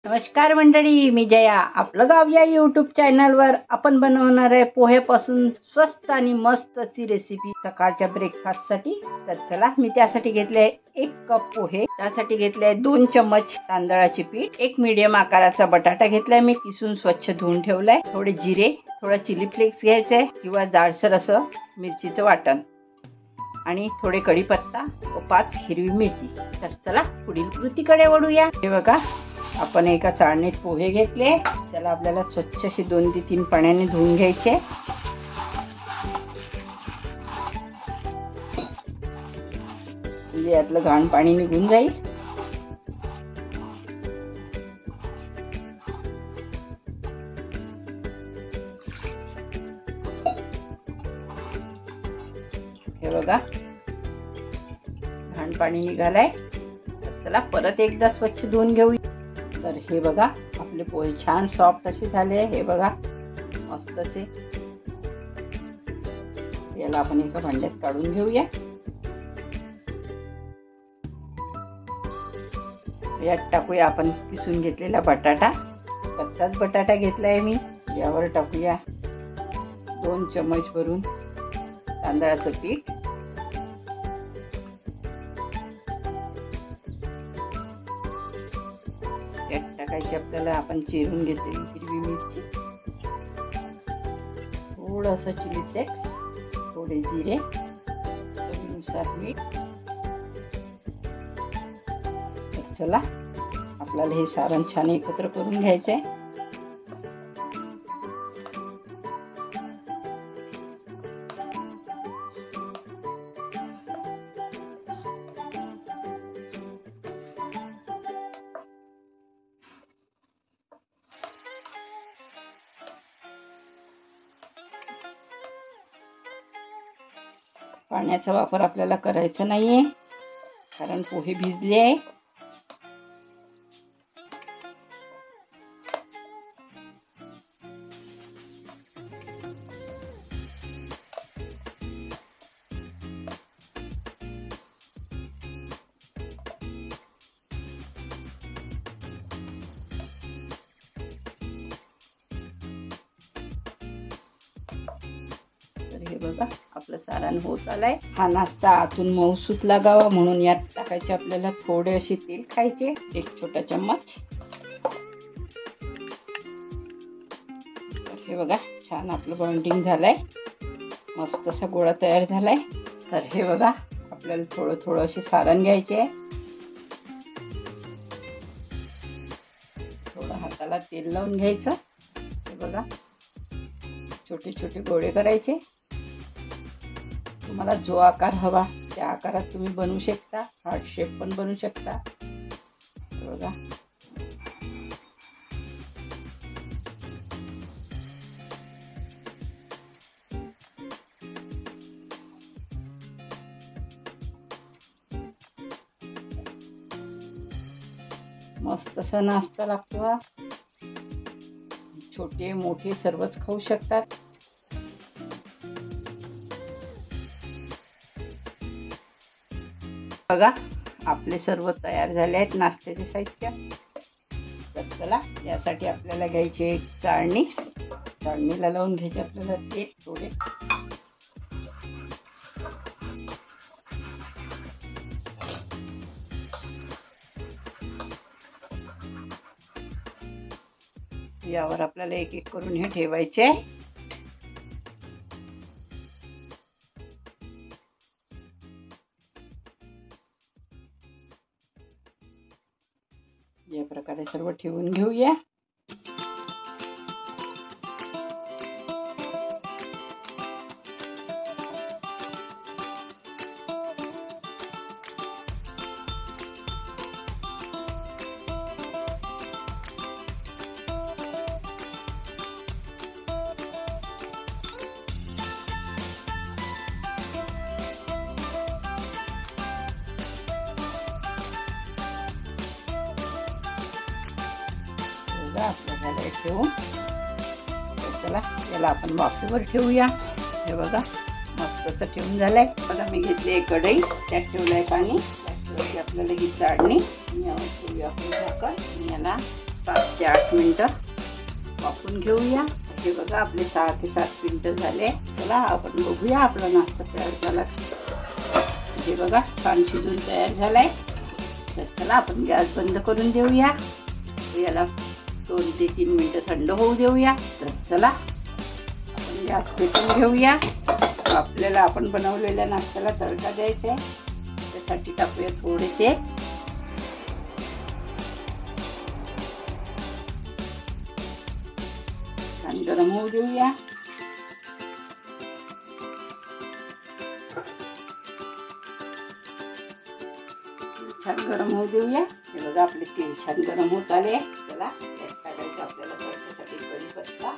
नमस्कार मंडळी, मी जया. आपलं गाव या यूट्यूब चॅनलवर आपण बनवणार आहे पोहेपासून स्वस्त आणि मस्त अशी रेसिपी सकाळच्या ब्रेकफास्टसाठी. तर चला, मी त्यासाठी घेतले 1 कप पोहे, त्यासाठी घेतले 2 चम्मच तांदळाचे पीठ, 1 मीडियम आकाराचा बटाटा घेतलाय मी, किसून स्वच्छ धुवून ठेवलाय, थोडे जिरे, थोडा चिली फ्लेक्स घ्यायचे किंवा जाडसर असं मिरचीचं वाटण आणि थोडे कढीपत्ता व 5 हिरवी मिरची. तर चला पुढील कृतीकडे वळूया. हे बघा, आपण एका चाळणीत पोहे घेतले, त्याला आपल्याला स्वच्छ असे 2 ते 3 पाण्याने धुवून घ्यायचे. म्हणजे यातलं घाण पाणी निघून जाईल. हे बघा, घाण पाणी निघालंय. तर चला परत एकदा स्वच्छ धुवून घेऊया. तर हे बघा, आपले पोहे छान सॉफ्ट असे झाले. हे बघा, मस्त असे. याला आपण एका भांड्यात काढून घेऊया. यात टाकूया आपण किसून घेतलेला बटाटा. कच्चाच बटाटा घेतलाय मी. यावर टाकूया 2 चम्मच भरून तांदळाचं पीठ, टाकायची आपल्याला आपण चिरून घेतलेली हिरवी मिरची, थोडंसं चिली फ्लेक्स, थोडे जिरे, चवीनुसार मीठ. चला, आपल्याला हे सारण छान एकत्र करून घ्यायचंय. पाण्याचा वापर आपल्याला करायचा नाहीये, कारण पोहे भिजले आहे. हे बघा, आपलं सारण होत आलंय. हा नाश्ता आतून मऊसूत लागावा म्हणून यात टाकायचे आपल्याला थोडे असे तेल खायचे, 1 छोटा चम्मच. हे बघा, छान आपलं बॉन्डिंग झालंय, मस्त असा गोळा तयार झालाय. तर हे बघा, आपल्याला थोडं थोडं असे सारण घ्यायचे. थोडं हाताला तेल लावून घ्यायचं. हे बघा, छोटे छोटे गोळे करायचे. तुम्हाला जो आकार हवा त्या आकारात तुम्ही बनवू शकता. हार्ट शेप पण बनवू शकता. बघा, मस्त असा नाश्ता लागतो हा. छोटे मोठे सर्वच खाऊ शकतात. बघा, आपले सर्व तयार झाले आहेत नाश्त्याचे साहित्य. तर चला, यासाठी आपल्याला घ्यायची एक चाळणी. चाळणीला लावून घ्यायचे आपल्याला तेल थोडे. यावर आपल्याला एक एक करून हे ठेवायचे. या प्रकारे सर्व ठेवून घेऊया. आपल्या झालंय ठेवून. चला, याला आपण वाफेवर ठेवूया. हे बघा, मस्त असं ठेवून झालंय. बघा, मी घेतली एक कढई, त्यात ठेवलंय पाणी. त्यात ठेवायची आपल्याला ही चाळणी. यावर ठेवूया आपण झाकण. याला 7 ते 8 मिनटं वाफवून घेऊया। हे बघा आपले 6 ते 7 मिनटं झाले। चला आपण बघूया आपला नाश्ता तयार झाला। हे बघा छान शिजून तयार झालाय। तर चला आपण गॅस बंद करून देऊया। याला 2 ते 3 मिनटं थंड होऊ देऊया। तर चला आपण गॅस पेटवून घेऊया। आपल्याला आपण बनवलेल्या नाश्त्याला तडका द्यायचा आहे। त्यासाठी टाकूया थोडे तेल। छान गरम होऊ देऊया। छान गरम होऊ देऊया। हे बघा आपले तेल छान गरम होत आले। चला यात टाकायचं आपल्याला तडक्यासाठी कढीपत्ता,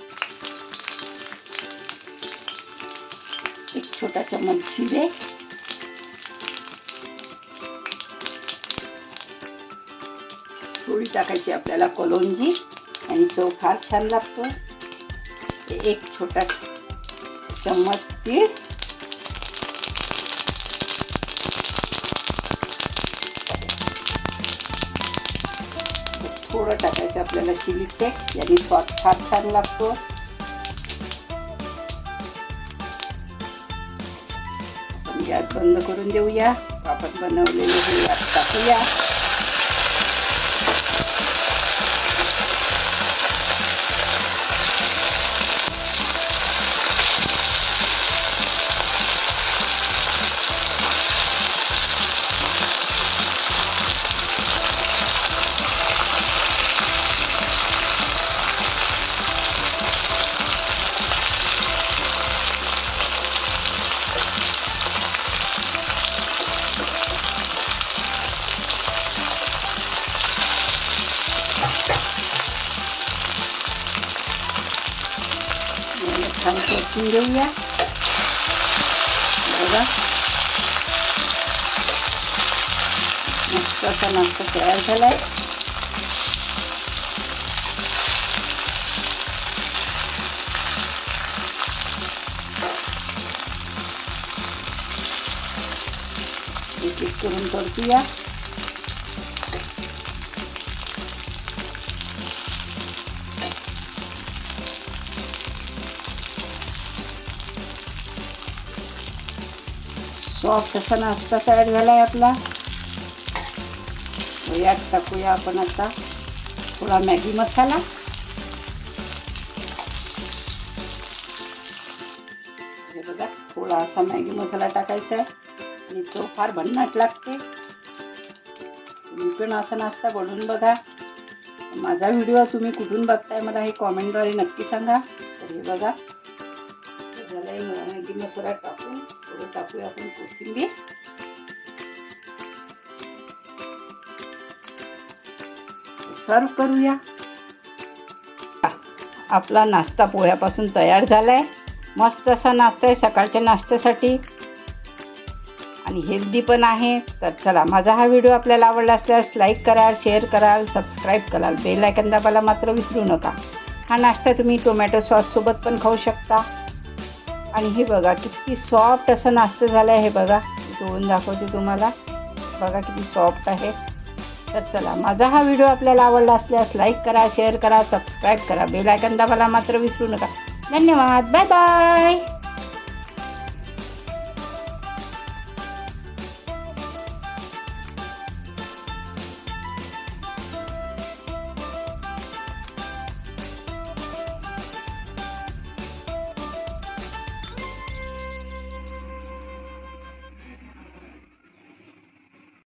1 छोटा चम्मच जिरे, थोडी टाकायची आपल्याला कलोंजी आणि चव फार छान लागतो। 1 छोटा चम्मच तीळ, थोडं टाकायचं आपल्याला चिली फ्लेक्स, याने स्वाद फार छान लागतो। आपण गॅस बंद करून देऊया। आपण बनवलेले हे यात टाकूया। छान परतून घेऊया। बघा मस्त असा नाश्ता तयार झालाय। एक करून परतूया। सॉफ्ट असा नाश्ता तयार झालाय आपला। यात टाकूया आपण आता थोडा मॅगी मसाला। हे बघा थोडा असा मॅगी मसाला टाकायचा आहे आणि चव फार भन्नाट लागते। तुम्ही पण असा नाश्ता बनवून बघा। माझा व्हिडिओ तुम्ही कुठून बघताय मला हे कॉमेंटद्वारे नक्की सांगा। तर हे बघा झालंय मॅगी मसाला टाकून थोडं टाकूया आपण कोथिंबीर। सर्व करूया। आपला नाश्ता पोह्यापासून तयार झालाय। मस्त असा नाश्ता आहे सकाळच्या नाश्त्यासाठी आणि हेल्दी पण आहे। तर चला माझा हा व्हिडिओ आपल्याला आवडला असल्यास लाईक कराल, शेअर कराल, सबस्क्राईब कराल, बेल आयकॉन दाबायला मात्र विसरू नका। हा नाश्ता तुम्ही टोमॅटो सॉस सोबत पण खाऊ शकता। आणि हे बघा किती सॉफ्ट असं नाश्ता झालं आहे। हे बघा तोडून दाखवते तुम्हाला। बघा किती सॉफ्ट आहे। तर चला माझा हा व्हिडिओ आपल्याला आवडला असल्यास लाईक करा, शेअर करा, सबस्क्राईब करा, बेल आयकॉन दाबायला मात्र विसरू नका। धन्यवाद। Bye bye.